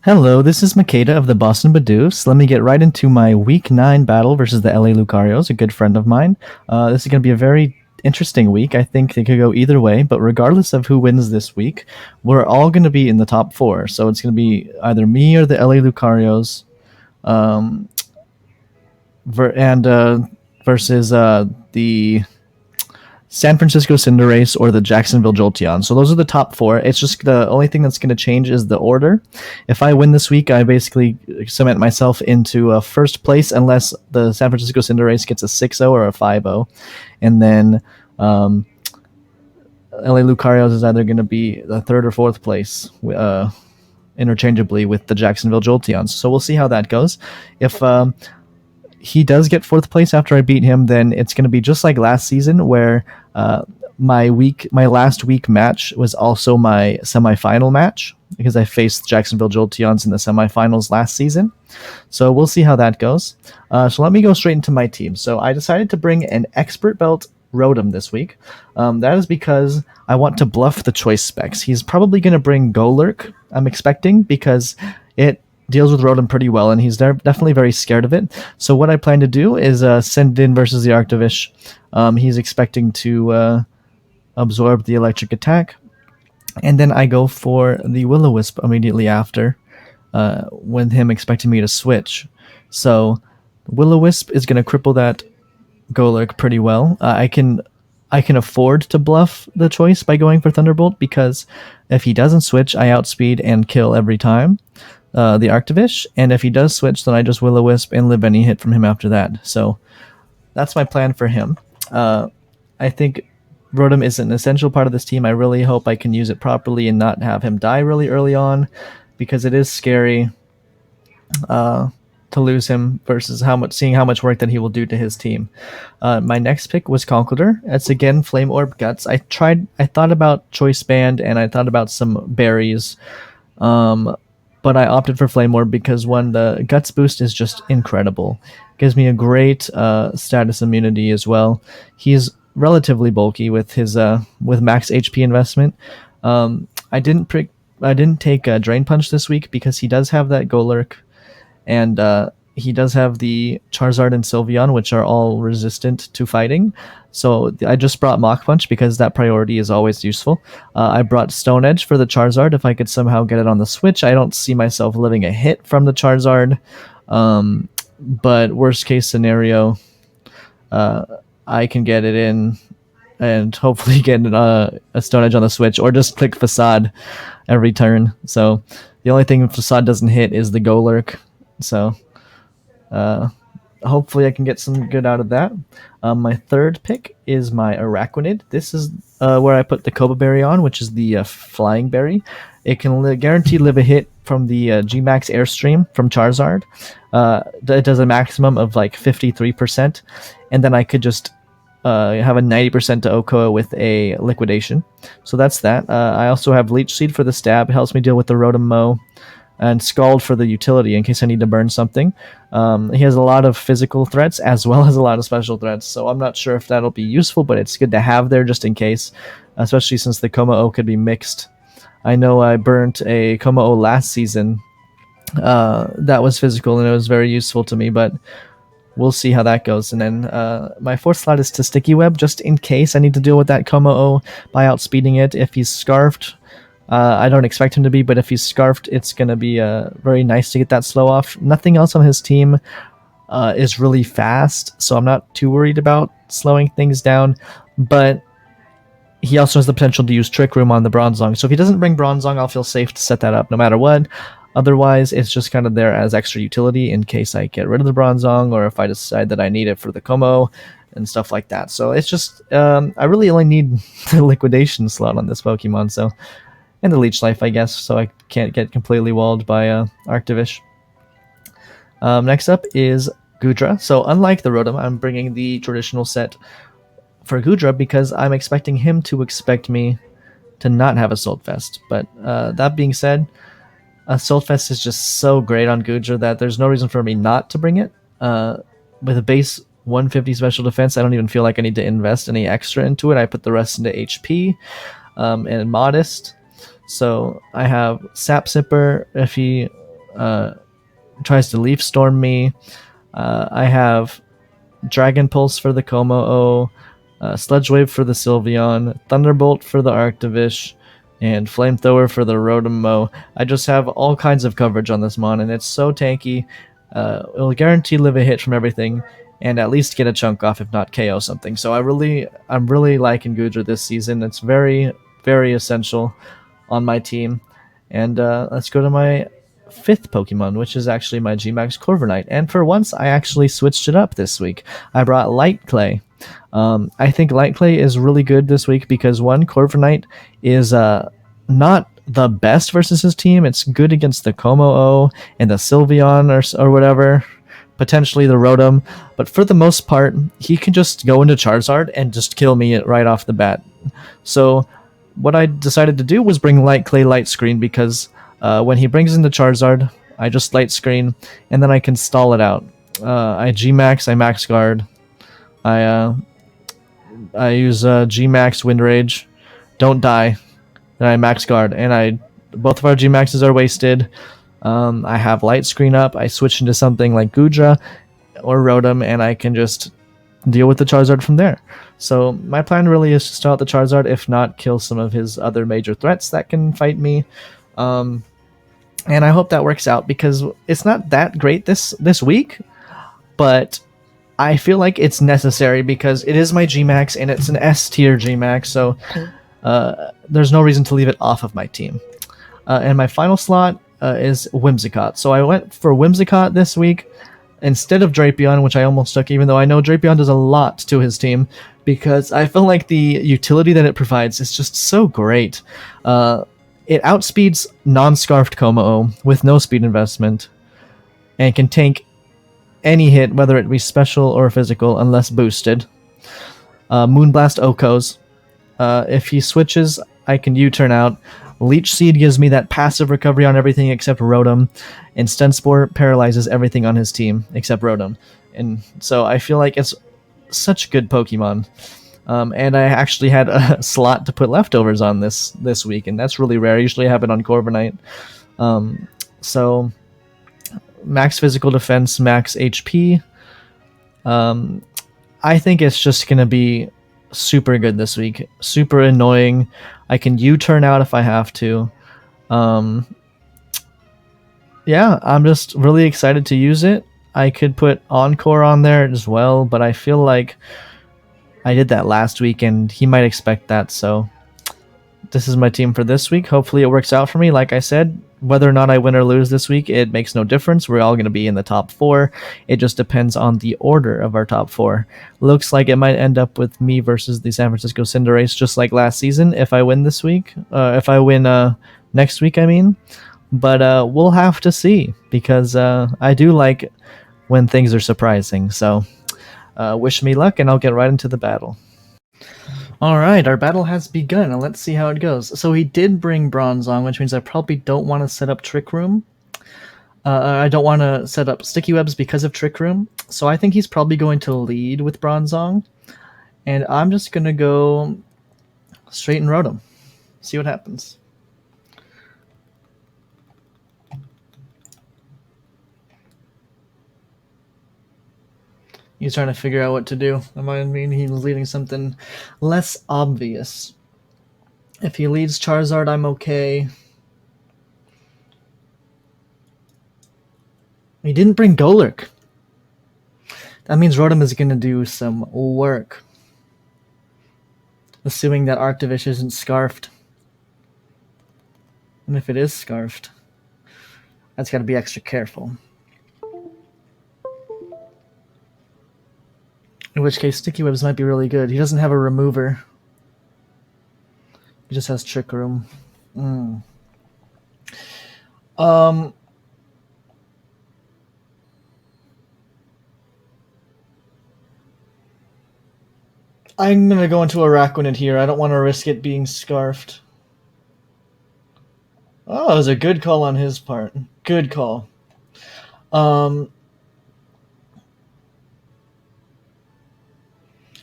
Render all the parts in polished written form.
Hello, this is Makeda of the Boston Bidoofs. Let me get right into my Week 9 battle versus the LA Lucarios, a good friend of mine. This is going to be a very interesting week. I think it could go either way, but regardless of who wins this week, we're all going to be in the top four. So it's going to be either me or the LA Lucarios, um, versus the San Francisco Cinderace or the Jacksonville Jolteon. So those are the top four. It's just the only thing that's going to change is the order. If I win this week, I basically cement myself into a first place unless the San Francisco Cinderace gets a 6-0 or a 5-0. And then LA Lucarios is either going to be the third or fourth place, interchangeably with the Jacksonville Jolteons. So we'll see how that goes. If he does get fourth place after I beat him, then it's going to be just like last season, where my last week match was also my semifinal match because I faced Jacksonville Jolteons in the semifinals last season. So we'll see how that goes. So let me go straight into my team. So I decided to bring an expert belt Rotom this week. That is because I want to bluff the choice specs. He's probably going to bring Golurk, I'm expecting, because it deals with Rotom pretty well, and he's definitely very scared of it. So what I plan to do is send in versus the Arctovish. He's expecting to absorb the electric attack, and then I go for the Will-O-Wisp immediately after, with him expecting me to switch. So Will-O-Wisp is going to cripple that Golurk pretty well. I can afford to bluff the choice by going for Thunderbolt, because if he doesn't switch, I outspeed and kill every time the Arctovish, and if he does switch, then I just Will-O-Wisp and live any hit from him after that. So that's my plan for him. I think Rotom is an essential part of this team. I really hope I can use it properly and not have him die really early on, because it is scary to lose him versus seeing how much work that he will do to his team. My next pick was Conkeldurr. It's again Flame Orb Guts. I thought about Choice Band and I thought about some berries, but I opted for Flame Orb because one, the Guts boost is just incredible. Gives me a great status immunity as well. He's relatively bulky with his with max HP investment. I didn't take Drain Punch this week because he does have that Golurk, and he does have the Charizard and Sylveon, which are all resistant to fighting. So I just brought Mach Punch because that priority is always useful. I brought Stone Edge for the Charizard if I could somehow get it on the Switch. I don't see myself living a hit from the Charizard, but worst case scenario, I can get it in and hopefully get a Stone Edge on the Switch, or just click Facade every turn. So the only thing Facade doesn't hit is the Golurk. So hopefully I can get some good out of that. My third pick is my Araquanid. This is where I put the Koba Berry on, which is the Flying Berry. It can guarantee live a hit from the Gmax Airstream from Charizard. It does a maximum of like 53%, and then I could just have a 90% to Okoa with a Liquidation. So that's that. I also have Leech Seed for the stab. It helps me deal with the Rotom Mow, and Scald for the utility in case I need to burn something. He has a lot of physical threats as well as a lot of special threats, so I'm not sure if that'll be useful, but it's good to have there just in case, especially since the Como-O could be mixed. I know I burnt a Como-O last season that was physical, and it was very useful to me, but we'll see how that goes. And then my fourth slot is to Sticky Web, just in case I need to deal with that Como-O by outspeeding it. If he's Scarfed, I don't expect him to be, but if he's Scarfed, it's going to be very nice to get that slow off. Nothing else on his team is really fast, so I'm not too worried about slowing things down, but he also has the potential to use Trick Room on the Bronzong. So if he doesn't bring Bronzong, I'll feel safe to set that up no matter what. Otherwise, it's just kind of there as extra utility in case I get rid of the Bronzong, or if I decide that I need it for the Como and stuff like that. So it's just, I really only need the Liquidation slot on this Pokemon, so, and the Leech Life, I guess, so I can't get completely walled by Arctovish. Next up is Goodra. So unlike the Rotom, I'm bringing the traditional set for Goodra because I'm expecting him to expect me to not have Assault Vest. But that being said, Assault Vest is just so great on Goodra that there's no reason for me not to bring it. With a base 150 special defense, I don't even feel like I need to invest any extra into it. I put the rest into HP and Modest. So I have Sap Sipper if he tries to Leaf Storm me. I have Dragon Pulse for the Como-O, Sludge Wave for the Sylveon, Thunderbolt for the Arctovish, and Flamethrower for the Rotom-Mo. I just have all kinds of coverage on this mon, and it's so tanky. It'll guarantee live a hit from everything, and at least get a chunk off, if not KO something. So I'm really liking Goodra this season. It's very, very essential on my team. And let's go to my fifth Pokemon, which is actually my Gmax Corviknight. And for once, I actually switched it up this week. I brought Light Clay. I think Light Clay is really good this week because one, Corviknight is not the best versus his team. It's good against the Como-O and the Sylveon or whatever, potentially the Rotom. But for the most part, he can just go into Charizard and just kill me right off the bat. So what I decided to do was bring Light Clay Light Screen because when he brings in the Charizard, I just Light Screen and then I can stall it out. I Gmax, I Max Guard, I use Gmax Wind Rage, don't die, then I Max Guard, and both of our Gmaxes are wasted. I have Light Screen up, I switch into something like Goodra or Rotom, and I can just deal with the Charizard from there. So my plan really is to start the Charizard, if not kill some of his other major threats that can fight me. And I hope that works out because it's not that great this week, but I feel like it's necessary because it is my Gmax and it's an S tier Gmax, so there's no reason to leave it off of my team. And my final slot is Whimsicott. So I went for Whimsicott this week instead of Drapion, which I almost took, even though I know Drapion does a lot to his team, because I feel like the utility that it provides is just so great. It outspeeds non-scarfed Como-O with no speed investment, and can tank any hit, whether it be special or physical, unless boosted. Moonblast Okos. If he switches, I can U-turn out. Leech Seed gives me that passive recovery on everything except Rotom, and Stun Spore paralyzes everything on his team except Rotom. And so I feel like it's such good Pokemon. And I actually had a slot to put leftovers on this week, and that's really rare. I usually have it on Corviknight. So max physical defense, max HP. I think it's just going to be super good this week. Super annoying. I can U-turn out if I have to. Yeah, I'm just really excited to use it. I could put Encore on there as well, but I feel like I did that last week and he might expect that, so this is my team for this week. Hopefully it works out for me. Like I said, whether or not I win or lose this week, it makes no difference. We're all going to be in the top 4. It just depends on the order of our top 4. Looks like it might end up with me versus the San Francisco Cinderace, just like last season, if I win this week. If I win next week, I mean. But we'll have to see, because I do like when things are surprising. So wish me luck, and I'll get right into the battle. Alright, our battle has begun, and let's see how it goes. So he did bring Bronzong, which means I probably don't want to set up Trick Room. I don't want to set up Sticky Webs because of Trick Room, so I think he's probably going to lead with Bronzong, and I'm just going to go straight and Rotom. See what happens. He's trying to figure out what to do. I mean, he's leading something less obvious. If he leads Charizard, I'm okay. He didn't bring Golurk. That means Rotom is going to do some work. Assuming that Arctovish isn't scarfed. And if it is scarfed, that's got to be extra careful. In which case, Sticky Webs might be really good. He doesn't have a remover. He just has Trick Room. I'm going to go into Araquanid here. I don't want to risk it being scarfed. Oh, it was a good call on his part. Good call.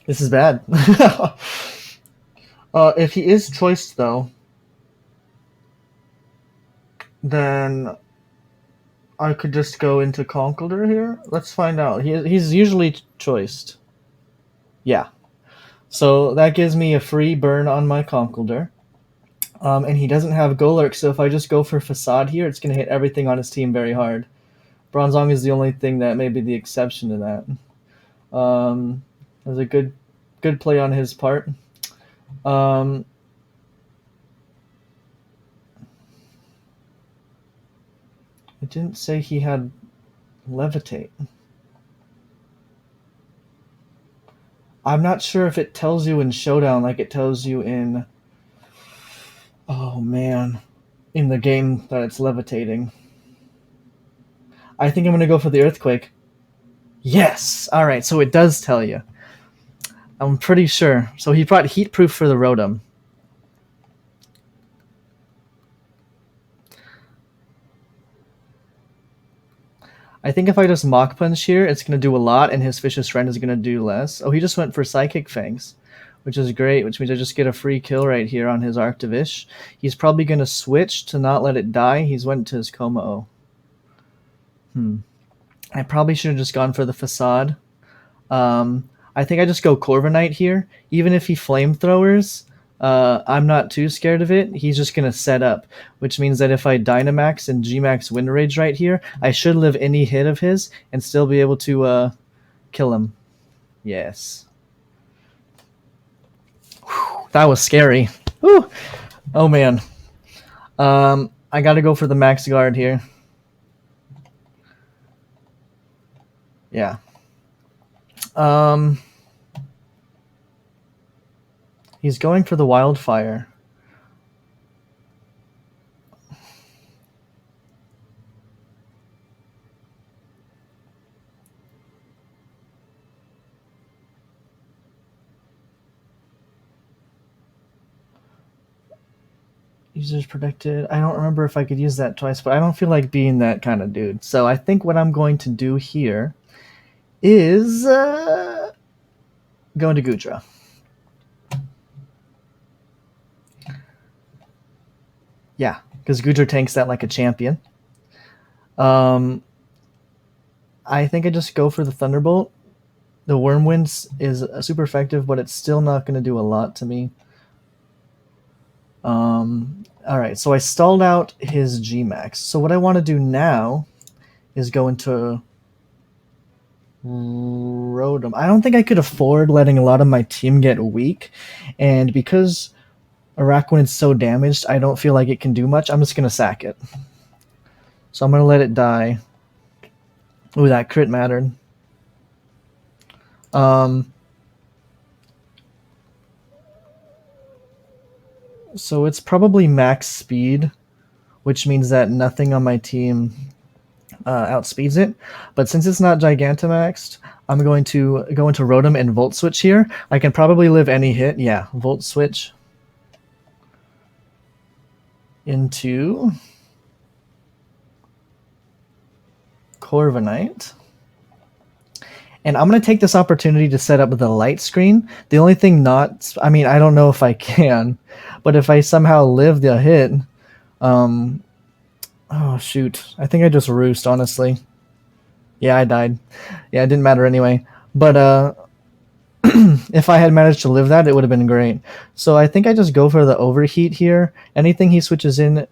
This is bad. If he is choiced, though, then I could just go into Conqueror here. Let's find out. He's usually choiced. Yeah. So that gives me a free burn on my Conqueror. And he doesn't have Golurk, so if I just go for Facade here, it's going to hit everything on his team very hard. Bronzong is the only thing that may be the exception to that. That was a good play on his part. It didn't say he had Levitate. I'm not sure if it tells you in Showdown like it tells you in... Oh, man. In the game that it's levitating. I think I'm going to go for the Earthquake. Yes! Alright, so it does tell you. I'm pretty sure. So he brought Heatproof for the Rotom. I think if I just Mach Punch here, it's going to do a lot, and his Vicious Rend is going to do less. Oh, he just went for Psychic Fangs, which is great, which means I just get a free kill right here on his Arctivish. He's probably going to switch to not let it die. He's went to his Kommo. I probably should have just gone for the Facade. I think I just go Corviknight here. Even if he Flamethrowers, I'm not too scared of it. He's just going to set up, which means that if I Dynamax and Gmax Wind Rage right here, I should live any hit of his and still be able to kill him. Yes. Whew, that was scary. Whew. Oh, man. I got to go for the Max Guard here. Yeah. He's going for the Wildfire. Users protected. I don't remember if I could use that twice, but I don't feel like being that kind of dude. So I think what I'm going to do here is go into Goodra. Yeah, because Goodra tanks that like a champion. I think I just go for the Thunderbolt. The Wormwind is super effective, but it's still not going to do a lot to me. Alright, so I stalled out his Gmax. So what I want to do now is go into Rotom. I don't think I could afford letting a lot of my team get weak, and because Araquanid's so damaged, I don't feel like it can do much. I'm just going to sack it. So I'm going to let it die. Ooh, that crit mattered. So it's probably max speed, which means that nothing on my team outspeeds it. But since it's not Gigantamaxed, I'm going to go into Rotom and Volt Switch here. I can probably live any hit. Yeah, Volt Switch into Corviknight. And I'm going to take this opportunity to set up the light screen. The only thing not... I mean, I don't know if I can, but if I somehow live the hit... oh, shoot. I think I just roost, honestly. Yeah, I died. Yeah, it didn't matter anyway. But if I had managed to live that, it would have been great. So I think I just go for the Overheat here. Anything he switches in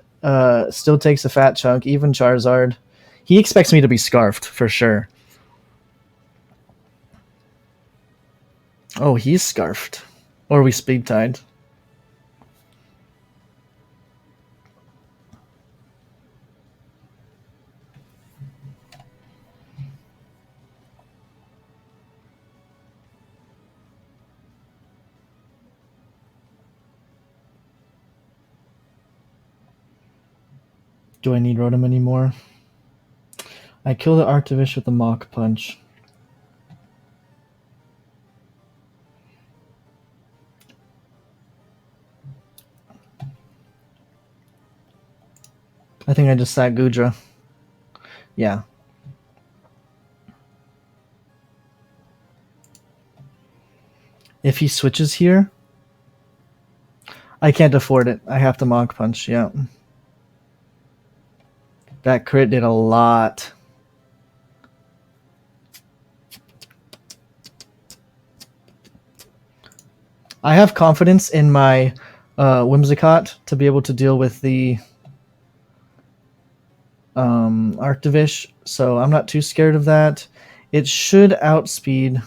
still takes a fat chunk, even Charizard. He expects me to be Scarfed, for sure. Oh, he's Scarfed. Or we Speed Tied. Do I need Rotom anymore? I kill the Arctivish with the Mach Punch. I think I just sacked Goodra. Yeah. If he switches here, I can't afford it. I have to Mach Punch, yeah. That crit did a lot. I have confidence in my Whimsicott to be able to deal with the Arctivish, so I'm not too scared of that. It should outspeed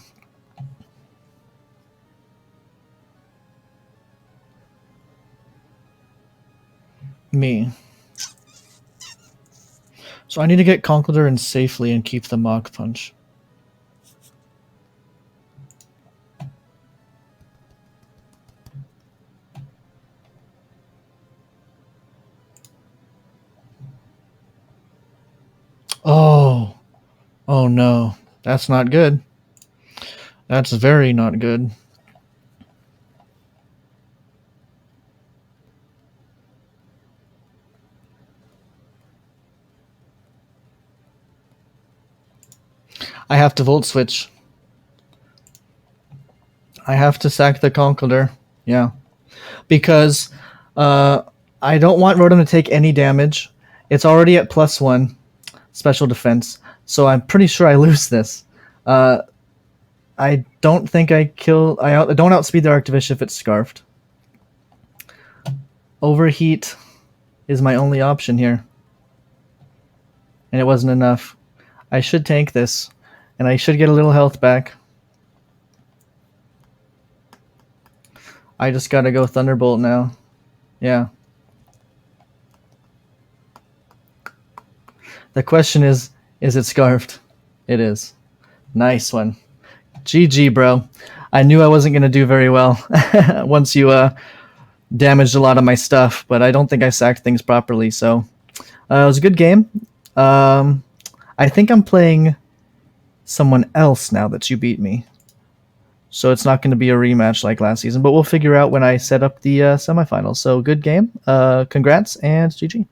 me. So I need to get Conkeldurr in safely and keep the Mach Punch. Oh. Oh no. That's not good. That's very not good. I have to Volt Switch. I have to sack the Conkeldurr. Yeah. Because I don't want Rotom to take any damage. It's already at +1 special defense, so I'm pretty sure I lose this. I don't think I kill... I don't outspeed the Arctivish if it's Scarfed. Overheat is my only option here. And it wasn't enough. I should tank this, and I should get a little health back. I just gotta go Thunderbolt now. Yeah. The question is it Scarfed? It is. Nice one. GG, bro. I knew I wasn't going to do very well once you damaged a lot of my stuff, but I don't think I sacked things properly, so it was a good game. I think I'm playing someone else now that you beat me, so it's not going to be a rematch like last season, but we'll figure out when I set up the semifinals. So good game. Congrats, and GG.